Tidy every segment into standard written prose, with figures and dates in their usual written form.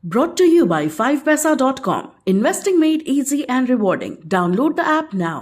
Brought to you by 5paisa.com. Investing made easy and rewarding. Download the app now.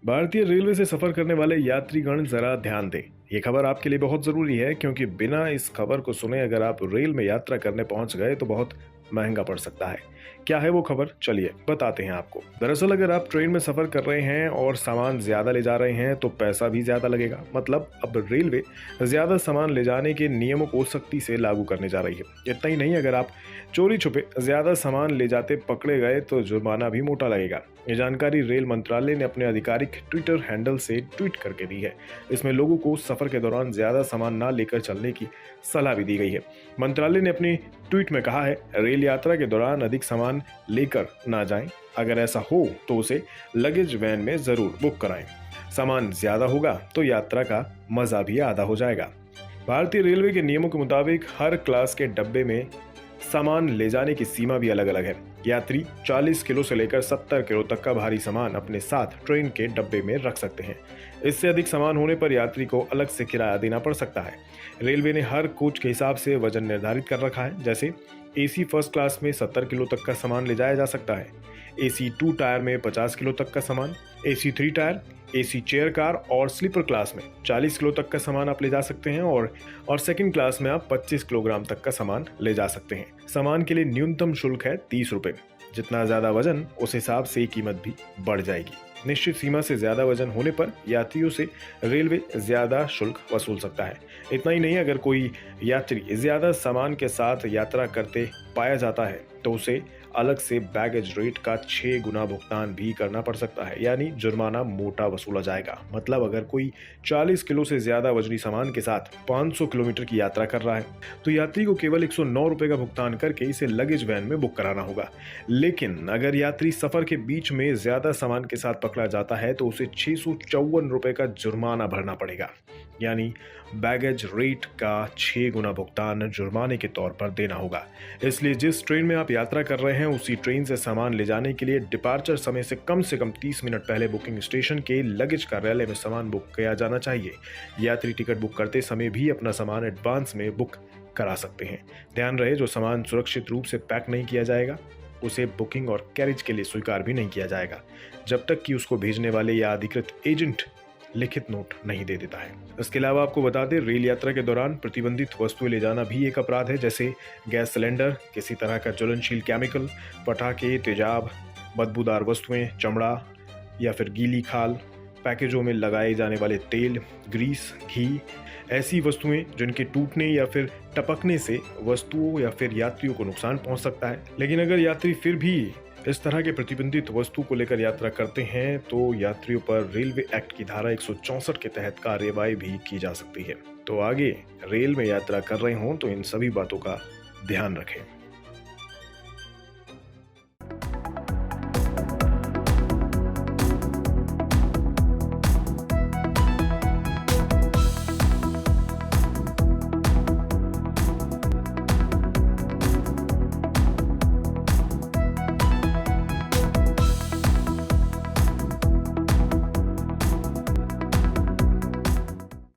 भारतीय railway से सफर करने वाले यात्रीगण जरा ध्यान दें। ये खबर आपके लिए बहुत जरूरी है क्योंकि बिना इस खबर को सुने अगर आप रेल में यात्रा करने पहुंच गए तो बहुत महंगा पड़ सकता है। क्या है वो खबर, चलिए बताते हैं आपको। दरअसल अगर आप ट्रेन में सफर कर रहे हैं और सामान ज्यादा ले जा रहे हैं तो पैसा भी ज्यादा लगेगा। मतलब अब रेलवे ज्यादा सामान ले जाने के नियमों को सख्ती से लागू करने जा रही है। इतना ही नहीं, अगर आप चोरी छुपे ज्यादा सामान ले जाते पकड़े गए तो जुर्माना भी मोटा लगेगा। ये जानकारी रेल मंत्रालय ने अपने आधिकारिक ट्विटर हैंडल से ट्वीट करके दी है। इसमें लोगों को सफर के दौरान ज्यादा सामान ना लेकर चलने की सलाह भी दी गई है। मंत्रालय ने अपनी ट्वीट में कहा है, रेल यात्रा के दौरान अधिक सामान लेकर ना जाएं। अगर ऐसा हो तो उसे लगेज वैन में जरूर बुक कराएं। सामान ज्यादा होगा तो यात्रा का मजा भी आधा हो जाएगा। भारतीय रेलवे के नियमों के मुताबिक हर क्लास के डब्बे में सामान ले जाने की सीमा भी अलग अलग है। यात्री 40 किलो से लेकर 70 किलो तक का भारी सामान अपने साथ ट्रेन के डब्बे में रख सकते हैं। इससे अधिक सामान होने पर यात्री को अलग से किराया देना पड़ सकता है। रेलवे ने हर कोच के हिसाब से वजन निर्धारित कर रखा है। जैसे एसी फर्स्ट क्लास में 70 किलो तक का सामान ले जाया जा सकता है, एसी 2 टायर में 50 किलो तक का सामान, AC 3 tyre, AC chair car और स्लीपर क्लास में 40 किलो तक का सामान आप ले जा सकते हैं और सेकंड क्लास में आप 25 किलोग्राम तक का सामान ले जा सकते हैं। सामान के लिए न्यूनतम शुल्क है 30 रुपए। जितना ज्यादा वजन उस हिसाब से कीमत भी बढ़ जाएगी। निश्चित सीमा से ज्यादा वजन होने पर यात्रियों से रेलवे ज्यादा शुल्क वसूल सकता है। इतना ही नहीं, अगर कोई यात्री ज्यादा सामान के साथ यात्रा करते पाया जाता है तो उसे अलग से बैगेज रेट का 6 गुना भुगतान भी करना पड़ सकता है, यानी जुर्माना मोटा वसूला जाएगा। मतलब अगर कोई 40 किलो से ज्यादा वजनी सामान के साथ 500 किलोमीटर की यात्रा कर रहा है तो यात्री को केवल 109 रुपए का भुगतान करके इसे लगेज वैन में बुक कराना होगा। लेकिन अगर यात्री सफर के बीच में ज्यादा सामान के साथ पकड़ा जाता है तो उसे 654 रुपए का जुर्माना भरना पड़ेगा, यानी बैगेज रेट का 6 गुना भुगतान जुर्माने के तौर पर देना होगा। इसलिए जिस ट्रेन में आप यात्रा कर रहे हैं उसी ट्रेन से सामान ले जाने के लिए डिपार्चर समय से कम 30 मिनट पहले बुकिंग स्टेशन के लगेज कार्यालय में सामान बुक किया जाना चाहिए। यात्री टिकट बुक करते समय भी अपना सामान एडवांस में बुक करा सकते हैं। ध्यान रहे, जो सामान सुरक्षित रूप से पैक नहीं किया जाएगा उसे बुकिंग और कैरेज के लिए स्वीकार भी नहीं किया जाएगा जब तक कि उसको भेजने वाले या अधिकृत एजेंट लिखित नोट नहीं दे देता है। इसके अलावा आपको बता दें, रेल यात्रा के दौरान प्रतिबंधित वस्तुएं ले जाना भी एक अपराध है। जैसे गैस सिलेंडर, किसी तरह का ज्वलनशील केमिकल, पटाखे, तेजाब, बदबूदार वस्तुएं, चमड़ा या फिर गीली खाल, पैकेजों में लगाए जाने वाले तेल, ग्रीस, घी, ऐसी वस्तुएं जिनके टूटने या फिर टपकने से वस्तुओं या फिर यात्रियों को नुकसान पहुंच सकता है। लेकिन अगर यात्री फिर भी इस तरह के प्रतिबंधित वस्तु को लेकर यात्रा करते हैं तो यात्रियों पर रेलवे एक्ट की धारा 164 के तहत कार्रवाई भी की जा सकती है। तो आगे रेल में यात्रा कर रहे हों तो इन सभी बातों का ध्यान रखें।